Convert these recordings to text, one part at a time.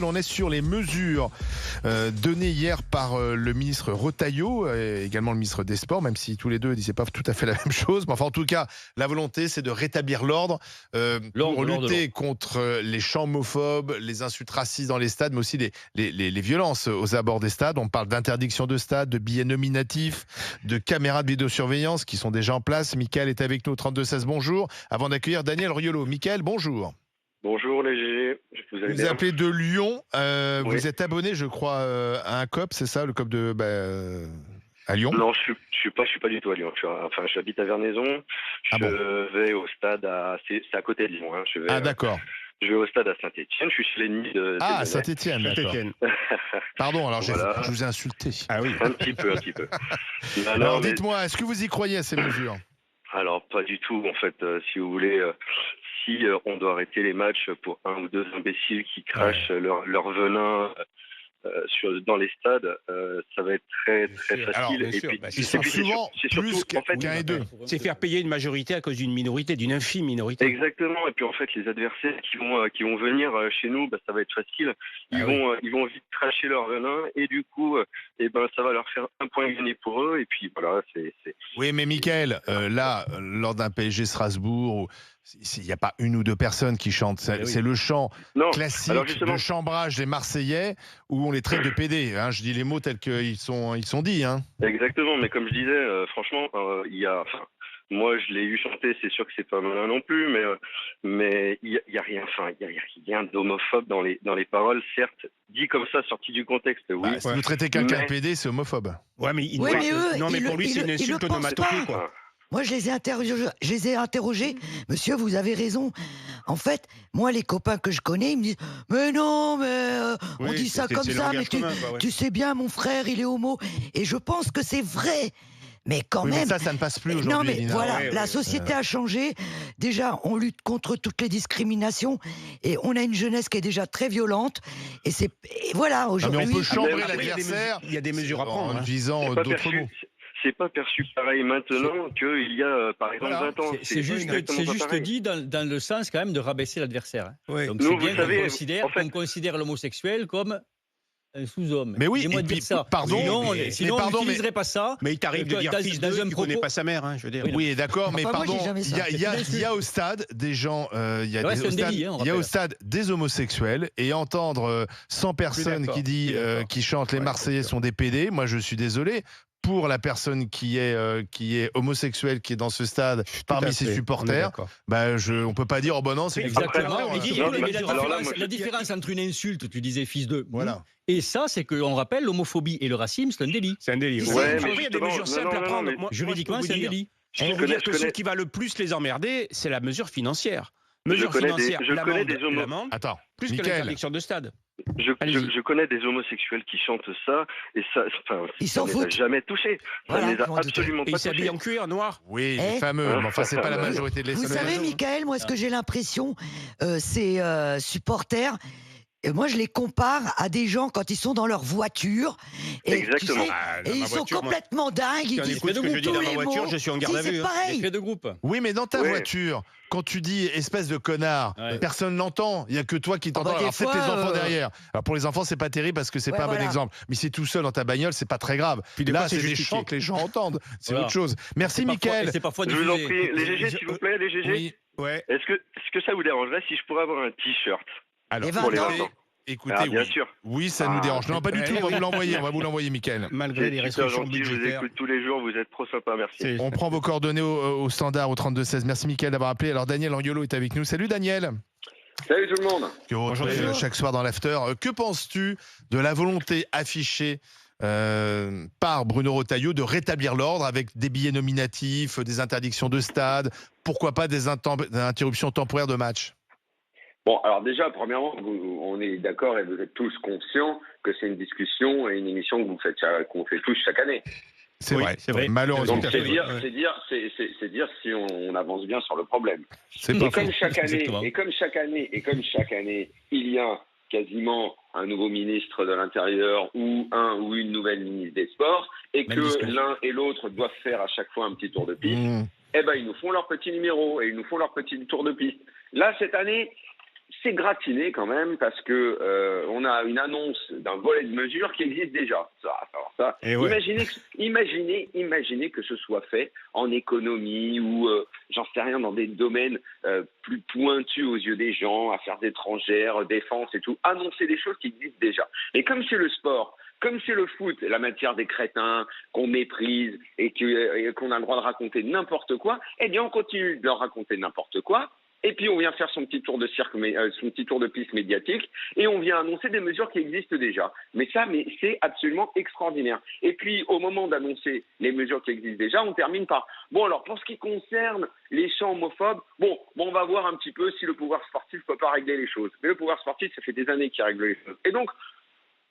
On est sur les mesures données hier par le ministre Retailleau, également le ministre des Sports, même si tous les deux disaient pas tout à fait la même chose. Mais enfin, en tout cas, la volonté, c'est de rétablir l'ordre pour lutter contre les chants homophobes, les insultes racistes dans les stades, mais aussi les violences aux abords des stades. On parle d'interdiction de stade, de billets nominatifs, de caméras de vidéosurveillance qui sont déjà en place. Michael est avec nous au 32-16, bonjour. Avant d'accueillir Daniel Riolo. Michael, bonjour. Bonjour les GG, Vous appelez de Lyon, Oui. Vous êtes abonné je crois à un COP, c'est ça, le COP de à Lyon? Non, je suis pas du tout à Lyon. J'habite à Vernaison. Je vais au stade c'est à côté de Lyon. D'accord. Je vais au stade à Saint-Étienne. Je suis chez l'ennemi de. Ah, Saint-Étienne, d'accord. Pardon, alors Voilà. je vous ai insulté. Ah oui. Un petit peu. Alors dites-moi, est-ce que vous y croyez à ces mesures? Alors pas du tout. En fait, si vous voulez, si on doit arrêter les matchs pour un ou deux imbéciles qui crachent leur venin. Dans les stades, ça va être très facile. Alors, bien et sûr, puis, Ils sont souvent c'est surtout, plus en fait, qu'un et deux. C'est faire payer une majorité à cause d'une minorité, d'une infime minorité. Exactement. Et puis en fait, les adversaires qui vont venir chez nous, ça va être facile. Ils vont vite cracher leur venin et du coup, ça va leur faire un point gagné pour eux. Et puis voilà, c'est. Oui, mais Michael, là, lors d'un PSG Strasbourg, il n'y a pas une ou deux personnes qui chantent. C'est le chant classique de chambrage des Marseillais où on les traite de PD. Hein, je dis les mots tels qu'ils sont dits. Hein. Exactement. Mais comme je disais, franchement, moi, je l'ai eu chanter. C'est sûr que c'est pas malin non plus, mais il y a rien. Il y a rien d'homophobe dans les paroles, certes, dit comme ça, sorti du contexte. Oui. Si vous traitez quelqu'un de PD, c'est homophobe. Ouais, mais pour lui, c'est une insulte onomatopée, quoi. Moi, je les ai interrogés. Monsieur, vous avez raison. En fait, moi, les copains que je connais, ils me disent « Mais non, on dit ça comme ça, mais tu sais bien, mon frère, il est homo. » Et je pense que c'est vrai. Mais quand même... Mais ça ne passe plus aujourd'hui. Non, mais Nina. voilà, la société a changé. Déjà, on lutte contre toutes les discriminations. Et on a une jeunesse qui est déjà très violente. Et voilà, aujourd'hui... Mais on peut chambrer l'adversaire. Il y a des mesures à prendre. En visant d'autres mots. C'est pas perçu pareil maintenant qu'il y a, par exemple, 20 ans. C'est juste dit dans le sens quand même de rabaisser l'adversaire. Oui. Donc c'est bien qu'on considère l'homosexuel comme un sous-homme. Mais oui, et puis, ça. Pardon, sinon on n'utiliserait pas ça. Mais il t'arrive de dire fils de qui ne connaît pas sa mère, hein, je veux dire. Oui, d'accord, mais pardon, il y a au stade stade des gens, il y a au stade des homosexuels, et entendre 100 personnes qui chantent les Marseillais sont des PD, moi je suis désolé. Pour la personne qui est homosexuelle, qui est dans ce stade, parmi ses supporters, on peut pas dire oh ben non, c'est exactement. La différence entre une insulte, tu disais fils de, voilà. Et ça, c'est qu'on rappelle l'homophobie et le racisme, c'est un délit. C'est un délit. Ouais, il y a des mesures simples à prendre. Juridiquement, c'est un délit. Je peux vous dire que ce qui va le plus les emmerder, c'est la mesure financière. Je connais des l'amende, Attends, plus que l'interdiction de stade. Je connais des homosexuels qui chantent ça et ça ils s'en foutent. Jamais touché. Ça ne les a absolument pas touchés. Ils s'habillent en cuir noir. Oui, les fameux. Mais enfin, c'est pas la majorité de l'Espèce. Vous savez, Michael, moi, ce que j'ai l'impression, ces supporters. Et moi, je les compare à des gens quand ils sont dans leur voiture. Et, exactement. Ils sont complètement dingues. Ils disent ce que je dis dans ma voiture, je suis en garde à vue. C'est pareil. Effet de groupe. Oui, mais dans ta voiture, quand tu dis espèce de connard, personne n'entend. Il n'y a que toi qui t'entends. Alors, c'est tes enfants derrière. Alors, pour les enfants, c'est pas terrible parce que c'est pas un bon exemple. Mais si tout seul dans ta bagnole, c'est pas très grave. Puis là, c'est des chants que les gens entendent. C'est autre chose. Merci, Michael. C'est parfois je vous en prie. Les GG, s'il vous plaît, les GG. Oui. Ouais. Est-ce que ça vous dérangerait si je pourrais avoir un t-shirt pour les enfants? Écoutez, bien sûr. Oui, ça nous dérange. Non, pas du tout. On va vous l'envoyer, Michael. Malgré les restrictions budgétaires. Je vous écoute tous les jours. Vous êtes trop sympa. Merci. On prend vos coordonnées au standard au 32-16. Merci, Michael, d'avoir appelé. Alors, Daniel Riolo est avec nous. Salut, Daniel. Salut tout le monde. Bonjour. Chaque soir dans l'after. Que penses-tu de la volonté affichée par Bruno Retailleau de rétablir l'ordre avec des billets nominatifs, des interdictions de stade, pourquoi pas des interruptions temporaires de match? Bon, alors déjà, premièrement, on est d'accord et vous êtes tous conscients que c'est une discussion et une émission qu'on fait tous chaque année. C'est vrai. Malheureusement. Donc c'est dire si on avance bien sur le problème. Et comme chaque année, il y a quasiment un nouveau ministre de l'Intérieur ou une nouvelle ministre des Sports et que l'un et l'autre doivent faire à chaque fois un petit tour de piste. Ils nous font leur petit numéro et ils nous font leur petit tour de piste. Là, cette année, c'est gratiné quand même parce que on a une annonce d'un volet de mesures qui existe déjà. Imaginez que ce soit fait en économie ou j'en sais rien dans des domaines plus pointus aux yeux des gens, affaires étrangères, défense et tout. Annoncer des choses qui existent déjà. Et comme c'est le sport, comme c'est le foot, la matière des crétins qu'on méprise et qu'on a le droit de raconter n'importe quoi, eh bien on continue de leur raconter n'importe quoi. Et puis on vient faire son petit tour de cirque, son petit tour de piste médiatique, et on vient annoncer des mesures qui existent déjà. Mais c'est absolument extraordinaire. Et puis au moment d'annoncer les mesures qui existent déjà, on termine par bon alors pour ce qui concerne les chants homophobes, bon on va voir un petit peu si le pouvoir sportif peut pas régler les choses. Mais le pouvoir sportif, ça fait des années qu'il règle les choses. Et donc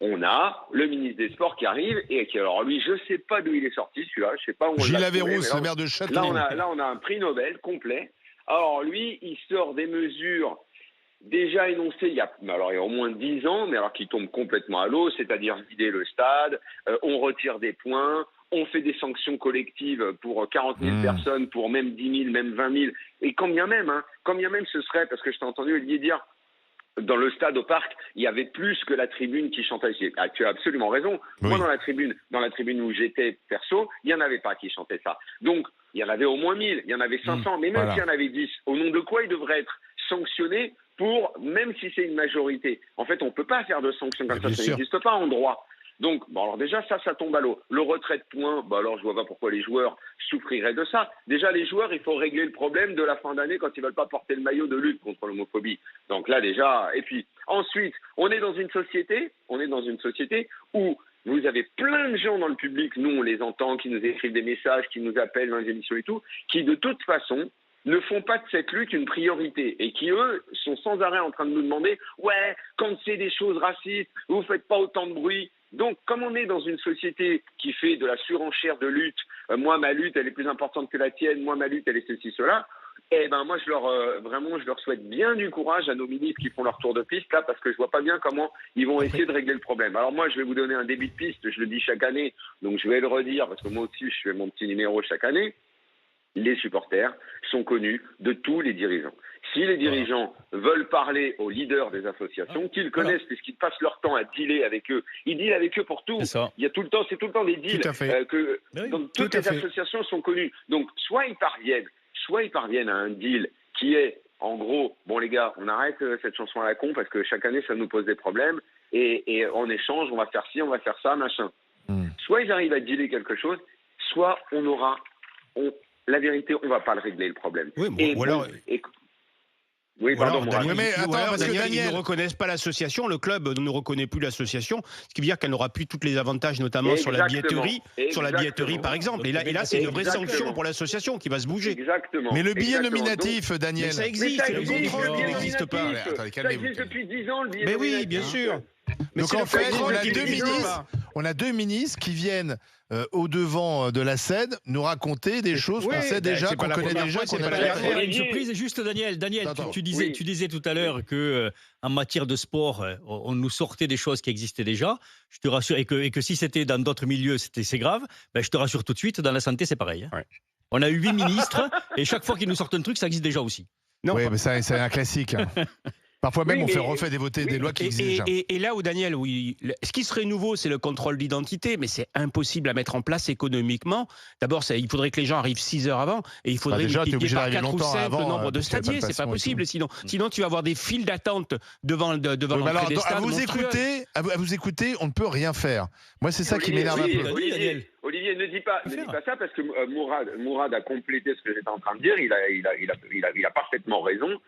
on a le ministre des Sports qui arrive et qui, alors lui, je sais pas d'où il est sorti, celui-là, je sais pas où on l'a Gilles trouvé, Averrousse, le maire de Châteauroux. Là, on a un prix Nobel complet. Alors lui, il sort des mesures déjà énoncées il y a au moins 10 ans, mais alors qui tombent complètement à l'eau, c'est-à-dire vider le stade, on retire des points, on fait des sanctions collectives pour 40 000 personnes, pour même 10 000, même 20 000, et quand bien même ce serait, parce que je t'ai entendu Olivier dire, dans le stade au parc, il y avait plus que la tribune qui chantait. Tu as absolument raison. Oui. Moi, dans la tribune où j'étais perso, il n'y en avait pas qui chantaient ça. Donc, il y en avait au moins 1000, il y en avait 500, mais même s'il y en avait 10, au nom de quoi ils devraient être sanctionnés même si c'est une majorité. En fait, on ne peut pas faire de sanctions comme ça n'existe pas en droit. Donc, alors déjà, ça tombe à l'eau. Le retrait de points, alors je vois pas pourquoi les joueurs souffriraient de ça. Déjà, les joueurs, il faut régler le problème de la fin d'année quand ils veulent pas porter le maillot de lutte contre l'homophobie. Donc là, déjà, et puis ensuite, on est dans une société où vous avez plein de gens dans le public, nous on les entend, qui nous écrivent des messages, qui nous appellent dans les émissions et tout, qui de toute façon ne font pas de cette lutte une priorité et qui, eux, sont sans arrêt en train de nous demander « Ouais, quand c'est des choses racistes, vous faites pas autant de bruit ». Donc, comme on est dans une société qui fait de la surenchère de lutte, moi, ma lutte, elle est plus importante que la tienne, moi, ma lutte, elle est ceci, cela, eh ben, moi, je leur souhaite bien du courage à nos ministres qui font leur tour de piste, là, parce que je vois pas bien comment ils vont essayer de régler le problème. Alors, moi, je vais vous donner un début de piste, je le dis chaque année, donc je vais le redire, parce que moi aussi, je fais mon petit numéro chaque année. Les supporters sont connus de tous les dirigeants. Si les dirigeants veulent parler aux leaders des associations, qu'ils connaissent puisqu'ils passent leur temps à dealer avec eux, ils dealent avec eux pour tout. Il y a tout le temps des deals donc toutes les associations sont connues. Donc soit ils parviennent à un deal qui est en gros, bon les gars, on arrête cette chanson à la con parce que chaque année ça nous pose des problèmes et en échange on va faire ci, on va faire ça, machin. Soit ils arrivent à dealer quelque chose, soit la vérité, on ne va pas le régler le problème. Oui, Oui, pardon, mais attends, parce que Daniel, ils ne reconnaissent pas l'association, le club ne reconnaît plus l'association, ce qui veut dire qu'elle n'aura plus tous les avantages, notamment sur la billetterie, par exemple. Et là, c'est une vraie sanction pour l'association qui va se bouger. Exactement. Mais le billet nominatif, Daniel. Mais ça existe, le contrôle qui n'existe pas. Attendez, ça existe depuis 10 ans, le billet nominatif. Mais oui, bien sûr. Mais donc en fait, on a deux ministres qui viennent au-devant de la scène nous raconter des choses qu'on sait déjà, qu'on connaît déjà, qu'on a déjà fait. Une surprise, juste Daniel, tu disais tout à l'heure que en matière de sport, on nous sortait des choses qui existaient déjà. Je te rassure, et que si c'était dans d'autres milieux, c'est grave. Ben, je te rassure tout de suite, dans la santé, c'est pareil. Hein. Ouais. On a eu 8 ministres, et chaque fois qu'ils nous sortent un truc, ça existe déjà aussi. Oui, mais ça, c'est un classique. Hein. Parfois même, on refait voter des lois qui existent déjà. Et là où, Daniel, ce qui serait nouveau, c'est le contrôle d'identité, mais c'est impossible à mettre en place économiquement. D'abord, il faudrait que les gens arrivent 6 heures avant, et il faudrait multiplier par 4 ou 5 le nombre de stadiers. C'est pas possible. Sinon, tu vas avoir des files d'attente devant l'entrée des stades. À vous écouter, on ne peut rien faire. Moi, c'est ça qui m'énerve un peu. Olivier, ne dis pas ça parce que Mourad a complété ce que j'étais en train de dire. Il a parfaitement raison.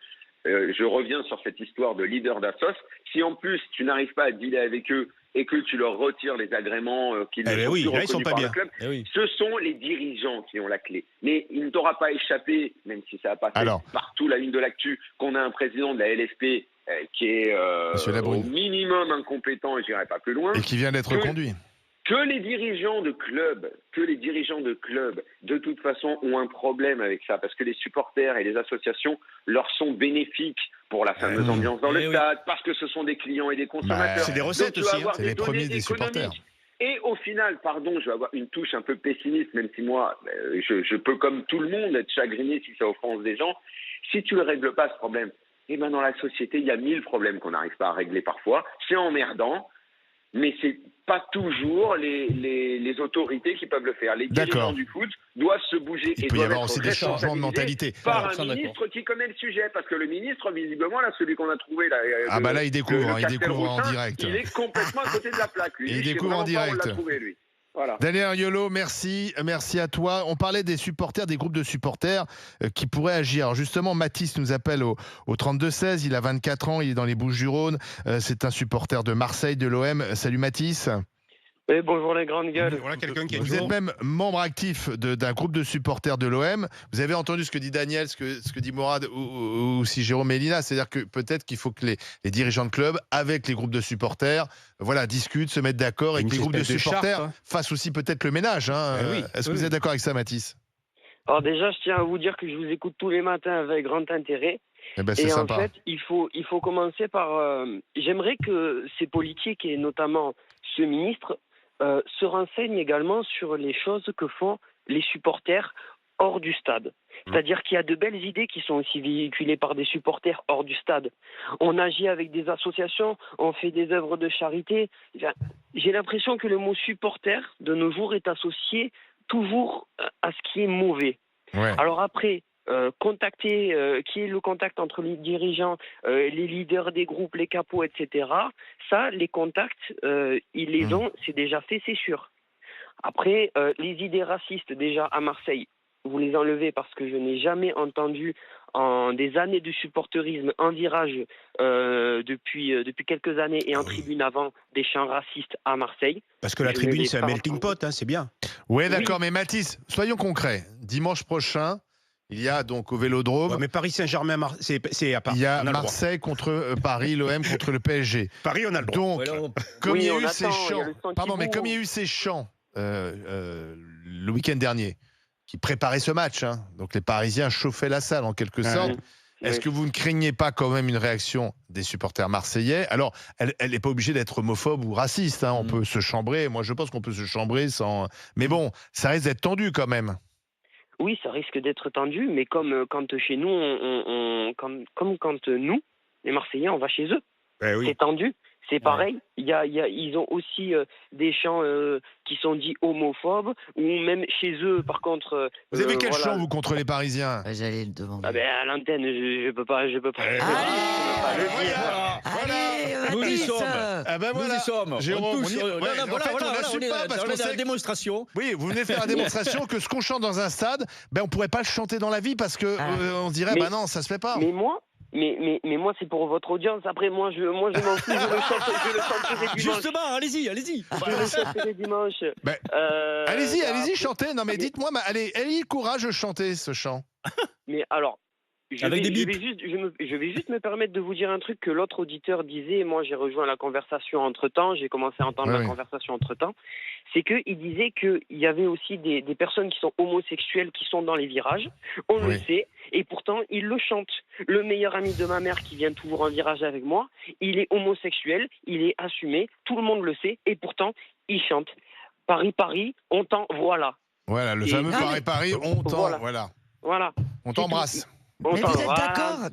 Je reviens sur cette histoire de leader d'assos. Si en plus tu n'arrives pas à dealer avec eux et que tu leur retires les agréments qu'ils ne sont plus reconnus par le club, ce sont les dirigeants qui ont la clé. Mais il ne t'aura pas échappé, même si ça a passé partout la une de l'actu, qu'on a un président de la LFP qui est au minimum incompétent et j'irai pas plus loin. Et qui vient d'être conduit. Que les dirigeants de clubs, de toute façon, ont un problème avec ça, parce que les supporters et les associations leur sont bénéfiques pour la fameuse ambiance dans le stade, parce que ce sont des clients et des consommateurs. C'est des recettes aussi, c'est les premiers des supporters. Et au final, je vais avoir une touche un peu pessimiste, même si moi, je peux comme tout le monde être chagriné si ça offense des gens. Si tu ne règles pas ce problème, Et ben dans la société, il y a 1000 problèmes qu'on n'arrive pas à régler parfois. C'est emmerdant, mais c'est pas toujours les autorités qui peuvent le faire. Les dirigeants du foot doivent se bouger. Il peut y avoir aussi des changements de mentalité. Par un ministre qui connaît le sujet, parce que le ministre, visiblement, là, celui qu'on a trouvé là. Là, il découvre en direct. Il est complètement à côté de la plaque. Lui. Il découvre en direct. On l'a trouvé, lui. Voilà. Daniel Ariolo, merci à toi. On parlait des supporters, des groupes de supporters qui pourraient agir. Alors justement, Mathis nous appelle au 32-16, il a 24 ans, il est dans les Bouches-du-Rhône, c'est un supporter de Marseille, de l'OM. Salut Mathis. Oui, bonjour les grandes gueules. Voilà vous êtes même membre actif d'un groupe de supporters de l'OM. Vous avez entendu ce que dit Daniel, ce que dit Morad ou si Jérôme Mélina. C'est-à-dire que peut-être qu'il faut que les dirigeants de club, avec les groupes de supporters, discutent, se mettent d'accord et que les groupes de supporters fassent aussi peut-être le ménage. Est-ce que vous êtes d'accord avec ça, Mathis ? Alors déjà, je tiens à vous dire que je vous écoute tous les matins avec grand intérêt. C'est sympa. En fait, il faut commencer par... J'aimerais que ces politiques, et notamment ce ministre, se renseignent également sur les choses que font les supporters hors du stade. C'est-à-dire qu'il y a de belles idées qui sont aussi véhiculées par des supporters hors du stade. On agit avec des associations, on fait des œuvres de charité. J'ai l'impression que le mot supporter, de nos jours, est associé toujours à ce qui est mauvais. Ouais. Alors après... contacter, qui est le contact entre les dirigeants, les leaders des groupes, les capots, etc. Ça, les contacts, ils les ont, c'est déjà fait, c'est sûr. Après, les idées racistes, déjà à Marseille, vous les enlevez parce que je n'ai jamais entendu en des années de supporterisme en virage depuis quelques années et en tribune avant des chants racistes à Marseille. Parce que la tribune, c'est un melting pot, c'est bien. Ouais, d'accord, mais Mathis, soyons concrets. Dimanche prochain, il y a donc au Vélodrome. Mais Paris Saint-Germain, c'est à Paris. Il y a Marseille contre Paris, l'OM contre le PSG. Paris, on a le droit. Donc, comme il y a eu ces chants, comme il y a eu ces chants le week-end dernier, qui préparaient ce match, donc les Parisiens chauffaient la salle en quelque sorte. Est-ce que vous ne craignez pas quand même une réaction des supporters marseillais ? Alors, elle n'est pas obligée d'être homophobe ou raciste. On peut se chambrer. Moi, je pense qu'on peut se chambrer sans. Mais bon, ça risque d'être tendu quand même. Oui, ça risque d'être tendu, mais comme quand chez nous, quand nous, les Marseillais, on va chez eux. C'est tendu, c'est pareil. Ils ont aussi des chants qui sont dits homophobes, ou même chez eux, par contre... Vous avez quel chant, vous, contre les Parisiens ? J'allais le demander. À l'antenne, je peux pas. Allez, nous y sommes. Nous y sommes. Jérôme, on est dans la démonstration. Oui, vous venez faire la démonstration que ce qu'on chante dans un stade, on pourrait pas le chanter dans la vie parce que on se dirait, non, ça se fait pas. Mais moi, c'est pour votre audience. Après, moi, je m'en fous. Je le chanterai dimanche. Justement, allez-y. Je le chanterai dimanche. Allez-y, chantez. Non, mais dites-moi, ayez courage de chanter ce chant. Mais alors, je Avec des vais bips. je vais juste me permettre de vous dire un truc que l'autre auditeur disait. Moi, j'ai rejoint la conversation entre-temps. J'ai commencé à entendre la conversation entre-temps. C'est qu'il disait qu'il y avait aussi des personnes qui sont homosexuelles qui sont dans les virages. On le sait. Et pourtant, ils le chantent. Le meilleur ami de ma mère qui vient toujours en virage avec moi, il est homosexuel, il est assumé. Tout le monde le sait. Et pourtant, il chante. Paris, Paris, on t'en... Voilà. Voilà, le fameux Paris, Paris, on t'en... Voilà. On t'embrasse. Mais vous êtes d'accord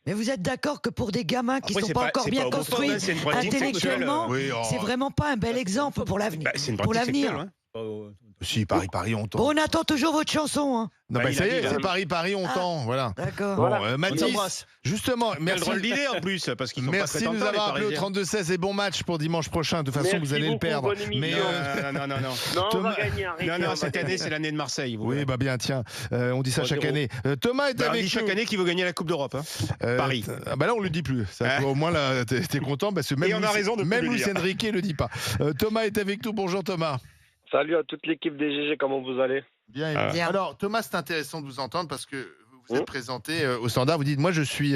Mais vous êtes d'accord que pour des gamins qui ne sont pas encore bien construits intellectuellement, c'est vraiment pas un bel exemple pour l'avenir. Pour l'avenir. Si, Paris, on t'en. On attend toujours votre chanson. Non, ça y est, c'est Paris, on t'en. Voilà. D'accord. Bon, Mathis, justement, merci. Quel d'idée en plus, parce qu'ils sont pas très merci de nous avoir appelé au 32-16 et bon match pour dimanche prochain. De toute façon, vous allez le perdre. Mais non, on va gagner. Non, cette année, c'est l'année de Marseille. Oui, bien, tiens, on dit ça chaque année. Thomas est avec nous. On dit chaque année qu'il veut gagner la Coupe d'Europe. Paris. Là, on le dit plus. Au moins, là, t'es content parce que même Luis Enrique le dit pas. Thomas est avec nous. Bonjour, Thomas. Salut à toute l'équipe des GG, comment vous allez ? Bien. Alors, Thomas, c'est intéressant de vous entendre parce que vous êtes présenté au Standard. Vous dites, moi, je suis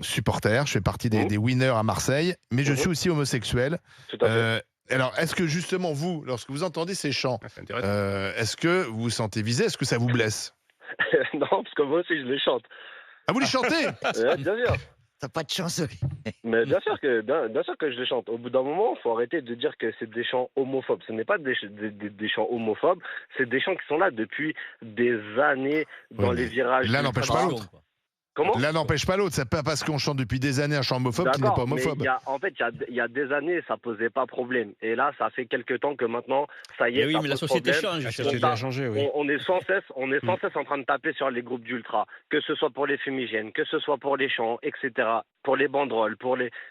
supporter, je fais partie des winners à Marseille, mais je suis aussi homosexuel. Tout à fait. Alors, est-ce que justement, vous, lorsque vous entendez ces chants, est-ce que vous vous sentez visé ? Est-ce que ça vous blesse ? Non, parce que moi aussi, je les chante. Ah, vous les chantez ? Bien sûr. T'as pas de chance. Mais bien sûr que je les chante. Au bout d'un moment, il faut arrêter de dire que c'est des chants homophobes. Ce n'est pas des chants homophobes, c'est des chants qui sont là depuis des années dans les virages. L'un n'empêche pas l'autre. Comment ? L'un n'empêche pas l'autre. C'est pas parce qu'on chante depuis des années un chant homophobe qu'il n'est pas homophobe. Mais il y a des années, ça posait pas problème. Et là, ça fait quelques temps que maintenant, ça y est. Oui, mais la société change. La société a changé, oui. On est sans cesse en train de taper sur les groupes d'ultra, que ce soit pour les fumigènes, que ce soit pour les chants, etc. Pour les banderoles,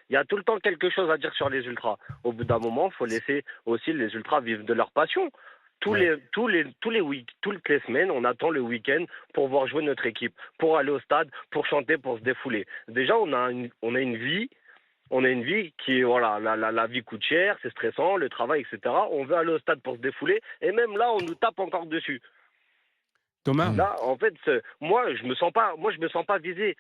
il y a tout le temps quelque chose à dire sur les ultras. Au bout d'un moment, il faut laisser aussi les ultras vivre de leur passion. Toutes les semaines, on attend le week-end pour voir jouer notre équipe, pour aller au stade, pour chanter, pour se défouler. Déjà, on a une vie qui est, voilà, la vie coûte cher, c'est stressant, le travail, etc. On veut aller au stade pour se défouler, et même là, on nous tape encore dessus. Thomas ? Là, en fait, moi, je me sens pas visé.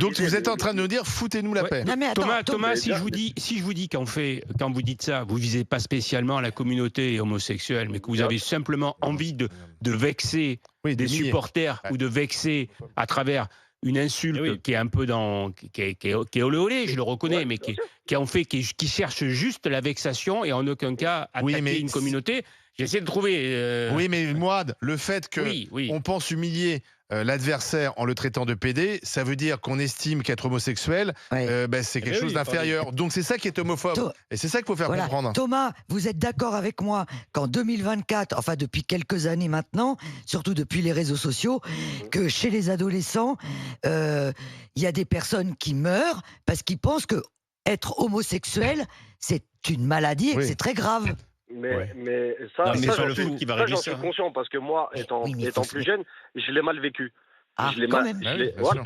Donc, vous êtes en train de nous dire, foutez-nous la paix. Non, mais attends, Thomas, si je vous dis quand vous dites ça, vous visez pas spécialement la communauté homosexuelle, mais que vous avez simplement envie de vexer des supporters ou de vexer à travers une insulte qui est un peu qui est olé olé, je le reconnais, mais qui cherche juste la vexation et en aucun cas attaquer une communauté. J'essaie de trouver. Oui, mais Mouad, le fait qu'on pense humilier l'adversaire en le traitant de PD, ça veut dire qu'on estime qu'être homosexuel, c'est quelque chose d'inférieur. Donc c'est ça qui est homophobe. Et c'est ça qu'il faut faire comprendre. Thomas, vous êtes d'accord avec moi qu'en 2024, enfin depuis quelques années maintenant, surtout depuis les réseaux sociaux, que chez les adolescents, il y a des personnes qui meurent parce qu'ils pensent que être homosexuel, c'est une maladie et que c'est très grave. Mais ça, le foot qui va régler ça. J'en suis conscient parce que moi, étant plus jeune, je l'ai mal vécu.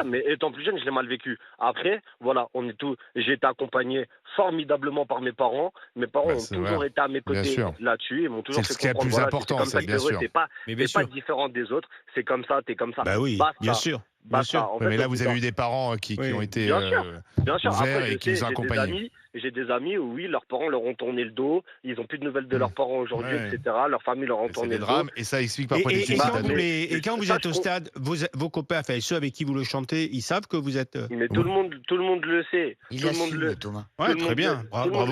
Mais étant plus jeune, je l'ai mal vécu. Après, voilà, j'ai été accompagné formidablement par mes parents. Mes parents ont toujours été à mes côtés là-dessus. Ils m'ont toujours fait comprendre. C'est ce qui est le plus important, c'est bien sûr. T'es pas différent des autres. C'est comme ça, t'es comme ça. Bah oui, bien sûr. Bien sûr. Mais là, vous avez eu des parents qui ont été ouverts et qui vous ont accompagnés. J'ai des amis où, leurs parents leur ont tourné le dos, ils n'ont plus de nouvelles de leurs parents aujourd'hui, etc. Leur famille leur ont tourné le dos. Et ça explique parfois des suicides. Et quand vous êtes au stade, vos copains, enfin ceux avec qui vous le chantez, ils savent que vous êtes... Mais tout le monde le sait. Il assume, Thomas. Ouais, très bien. Bravo.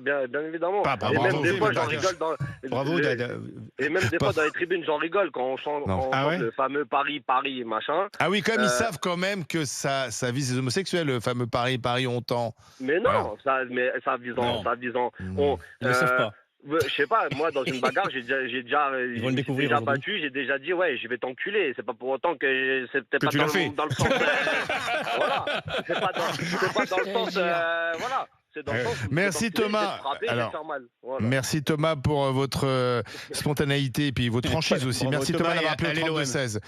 Bien évidemment. Et même des fois, j'en rigole Bravo. Et même des fois, dans les tribunes, j'en rigole quand on chante le fameux Paris, machin. Ah oui, comme ils savent quand même que ça vise les homosexuels, le fameux Paris, on tend. Mais non, ça visant. Ils ne savent pas. Je sais pas, moi dans une bagarre, j'ai déjà battu, j'ai déjà dit je vais t'enculer. C'est pas pour autant que c'est peut-être pas dans le sens. Voilà, c'est pas dans le sens. Voilà. Merci Thomas. Merci Thomas pour votre spontanéité et puis votre franchise aussi. Merci Thomas d'avoir appelé au 32-16.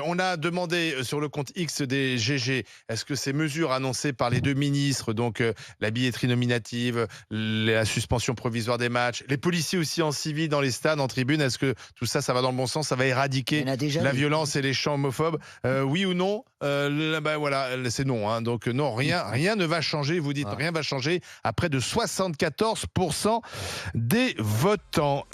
On a demandé sur le compte X des GG, est-ce que ces mesures annoncées par les deux ministres, donc la billetterie nominative, la suspension provisoire des matchs, les policiers aussi en civil dans les stades, en tribune, est-ce que tout ça, ça va dans le bon sens, ça va éradiquer la violence et les chants homophobes, oui ou non? Voilà, c'est non. Hein. Donc non, rien ne va changer. Vous dites rien va changer à près de 74% des votants.